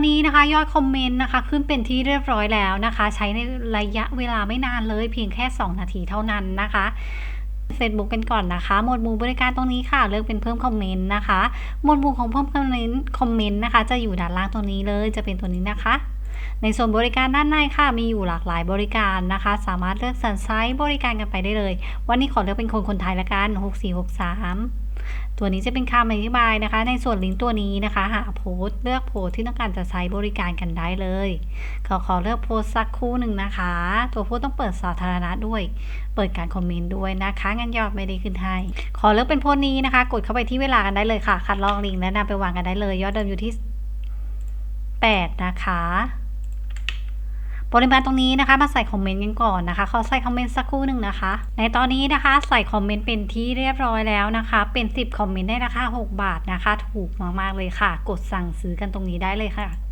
นี้นะคะยอดคอมเมนต์นะคะขึ้นเป็นที่เรียบร้อยแล้วนะคะใช้ในระยะเวลาไม่นานเลยเพียงแค่2นาทีเท่านั้นนะคะเฟซบุ๊กกันก่อนนะคะหมวดหมู่บริการตรงนี้ค่ะเลือกเป็นเพิ่มคอมเมนต์นะคะหมวดหมู่ของเพิ่มคอมเมนต์นะคะจะอยู่ด้านล่างตรงนี้เลยจะเป็นตัวนี้นะคะในส่วนบริการด้านในค่ะมีอยู่หลากหลายบริการนะคะสามารถเลือกสรรใช้บริการกันไปได้เลยวันนี้ขอเลือกเป็นคนไทยละกัน6463ตัวนี้จะเป็นคำอธิบายนะคะในส่วนลิงก์ตัวนี้นะคะหาโพสต์เลือกโพสต์ที่ต้องการจะใช้บริการกันได้เลยขอเลือกโพสต์สักครู่หนึ่งนะคะตัวโพสต์ต้องเปิดสาธารณะด้วยเปิดการคอมเมนต์ด้วยนะคะงั้นยอดไม่ได้ขึ้นให้ขอเลือกเป็นโพสต์นี้นะคะกดเข้าไปที่เวลากันได้เลยค่ะคัดลอกลิงก์และนำไปวางกันได้เลยยอดเดิมอยู่ที่8นะคะปริมาณตรงนี้นะคะมาใส่คอมเมนต์กันก่อนนะคะขอใส่คอมเมนต์สักครู่หนึ่งนะคะในตอนนี้นะคะใส่คอมเมนต์เป็นที่เรียบร้อยแล้วนะคะเป็น10คอมเมนต์ได้ราคา6 บาทนะคะถูกมากๆเลยค่ะกดสั่งซื้อกันตรงนี้ได้เลยค่ะ